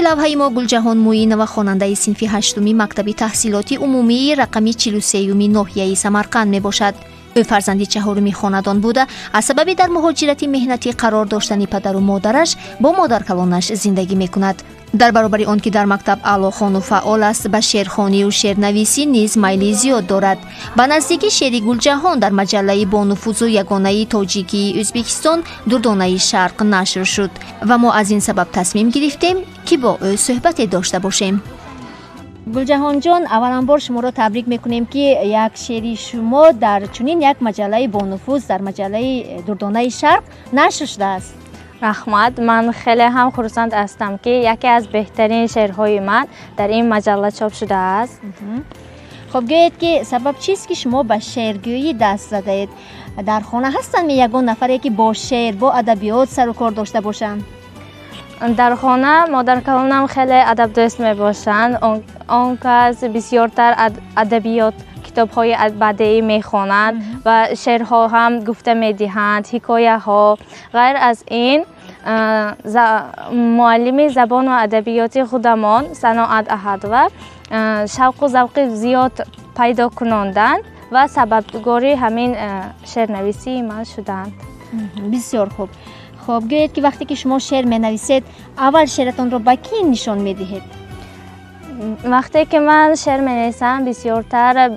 روی لوحه ما گلجهان موین و خواننده صنف هشتمی مکتب تحصیلات عمومی رقم 43 ناحیه سمرقند می باشد. او فرزند چهارم خاندان بوده. از سبب در مهاجرت مهنتی قرار داشتن پدر و مادرش با مادرکلانش زندگی می کند. در برابر آن که در مکتب اعلیخوان و فعال است، به شعرخوانی و شعرنویسی نیز میلی زیاد دارد. به نزدیکی شعر گلجهان در مجله با نفوذ و یگانه تاجیکی ازبکستان دردانه شرق نشر شد و ما از این سبب تصمیم گرفتیم که با او صحبت داشته باشیم. گلجهان جان، اولا بار شما را تبریک میکنیم که یک شعری شما در چنین یک مجله با نفوذ در مجله دردانه شرق نشر شده است. رحمت، من خیلی هم خرسند هستم که یکی از بهترین شعرهای من در این مجله چاپ شده است. خب گویید که سبب چیست که شما به شعرگویی دست زده اید؟ در خانه هستن یگان نفری که با شعر با ادبیات سر و کار داشته باشند؟ در خانه مادرکلانم خیلی ادب دوست می باشند. آن کس بسیارتر ادبیات کتاب‌های بدیعی می‌خوانند و شعرها هم گفته می‌دهند، حکایه‌ها. غیر از این معلم زبان و ادبیات خودمان صناعت احد و شوق و ذوق زیاد پیدا کنندند و سببگاری همین شعرنویسی من شدند. بسیار خوب. خب گویید که وقتی که شما شعر می‌نویسید اول شعرتون رو به کی نشان می‌دهید؟ وقتی که من شعر می‌نویسم بسیارتر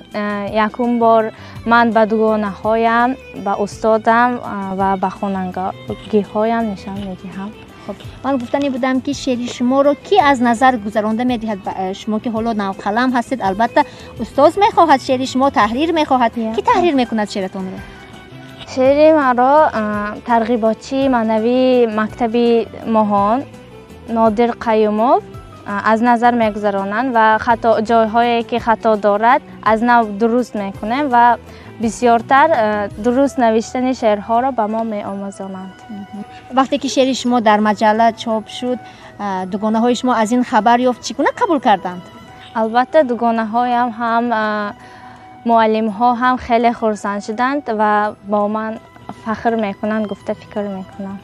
یکم بار من به دوگانه‌هایم، به استادم و به خوانندگی‌هایم نشان می‌دهم. خب من گفتنی بودم که شعر شما رو کی از نظر گذرانده می‌دهد؟ شما که حالا نوقلم هستید، البته استاد می‌خواهد شعر شما تحریر می‌خواهد. کی تحریر می‌کند شعرتون رو؟ شعر مرا ترغیباتچی معنوی مکتبی ماهان نادر قیوموف از نظر میگذرانند و جایهایی که خطا دارد از نو درست میکنند و بسیارتر درست نوشتن شعرها را به ما میآموزانند. وقتی که شعر شما در مجله چاپ شد، دوگانه های شما از این خبر یافت، چگونه قبول کردند؟ البته دوگانه هایم هم معلم ها هم خیلی خرسند شدند و با من فخر میکنند، گفته فکر میکنند.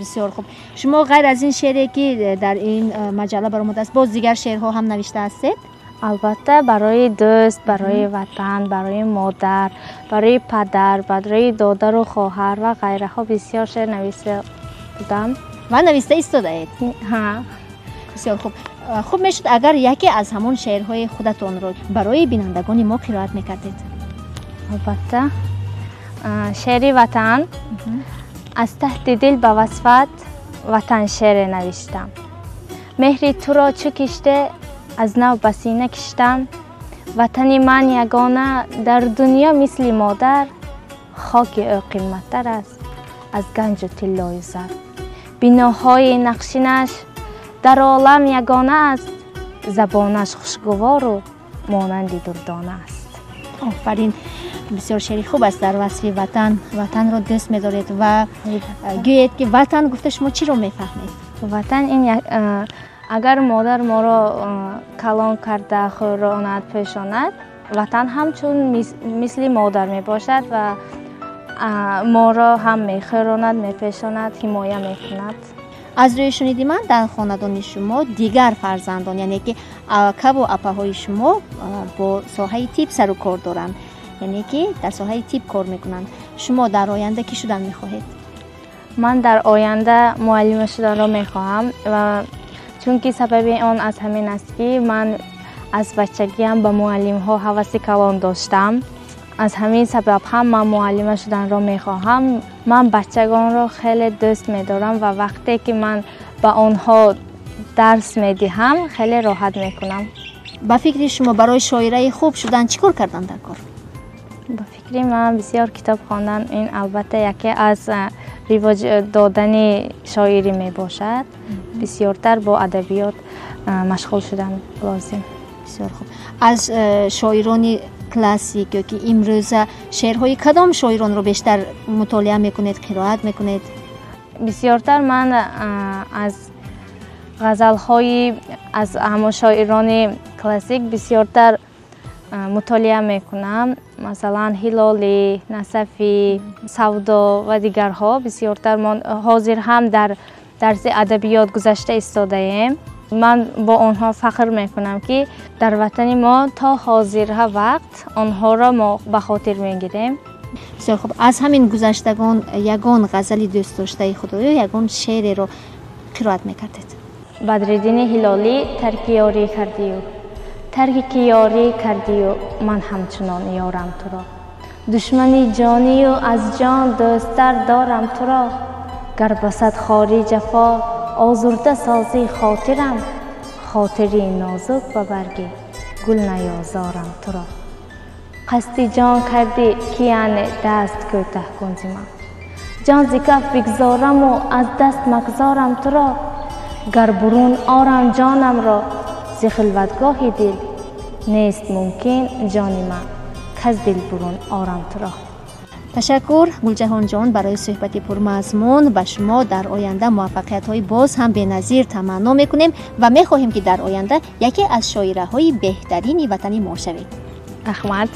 بسیار خوب. شما غیر از این شعری که در این مجله برآمده است، باز دیگر شعرها هم نوشته هستید؟ البته برای دوست، برای وطن، برای مادر، برای پدر، برای دادر و خواهر و غیره ها بسیار شعر نوشته بودم. و نوشته ایستاده اید؟ ها. بسیار خوب. خوب میشد اگر یکی از همون شعرهای خودتون رو برای بینندگان ما قرائت میکردید. البته شعر وطن. از تحت دل به وصفت وطن شعر نوشتم. مهر تو را چو کشته از نو به سینه کشتم. وطن من یگانه در دنیا مثل مادر. خاک او قیمت‌تر است از گنج و طلای زر. بناهای نقشینش در عالم یگانه است. زبانش خوشگوار و مانند دردانه است. آفرین، بسیار شعری خوب است در وصف وطن. وطن را دوست می‌دارید و گویید که وطن گفته شما چی رو میفهمید؟ وطن این اگر مادر ما را کلان کرده خوراند پیشاند، وطن همچون مثل مادر می باشد و ما را هم میخوراند، میپیشاند، حمایه میکند. از روی شنیدی من در خاندان شما دیگر فرزندان، یعنی که اکا و اپاهای شما با ساحه تیپ سر و کار دارند، یعنی که در ساحه تیپ کار میکنند. شما در آینده کی شدن میخواهید؟ من در آینده معلم شدن را میخواهم و چون که سبب آن از همین است که من از بچگیم به معلم ها هوس کلان داشتم. از همین سبب هم من معلم شدن را میخواهم. من بچگان را خیلی دوست میدارم و وقتی که من به آنها درس میدهم خیلی راحت میکنم. با فکر شما برای شاعره خوب شدن چیکار کردن در کار؟ با فکر من بسیار کتاب خواندن، این البته یکی از رواج دادن شاعری می باشد. بسیارتر با ادبیات مشغول شدن لازم. بسیار خوب. از شاعران کلاسیک که امروزه شعرهای کدام شاعران رو بیشتر مطالعه میکنید، قرائت میکنید؟ بسیارتر من از غزل‌های از همه شاعران کلاسیک بسیارتر مطالعه میکنم. مثلا هلالی، نصفی، سودا و دیگرها بسیارتر. ما حاضر هم در درس ادبیات گذشته ایستاده ایم. من با آنها فخر میکنم که در وطن ما تا حاضر وقت آنها را ما به خاطر میگیریم. بسیار خوب. از همین گذشتگان یگان غزلی دوست داشته خدایا یگان شعری رو قرائت میکردید؟ بدرالدین هلالی ترک یاری کردی و ترک یاری کردی و من همچنان یارم تو را، دشمنی جانی و از جان دوستر دارم تو را، گر بسد خاری جفا آزرده سازی خاطرم، خاطری نازک به برگی گل نیازارم تو را. قصد جان کردی که یعنی دست کوته کن ز من، جان ز کف بگذارم و از دست مگذارم تو را، گر برون آرم جانم را ز خلوتگاه دل، نیست ممکن جان من کز دل برون آرم تو را. تشکر گلجهان جان برای صحبت پرمضمون. به شما در آینده موفقیت‌های باز هم بی‌نظیر تمنا می‌کنیم و می‌خواهیم که در آینده یکی از شاعره‌های بهترین وطن ما شوید. رحمت.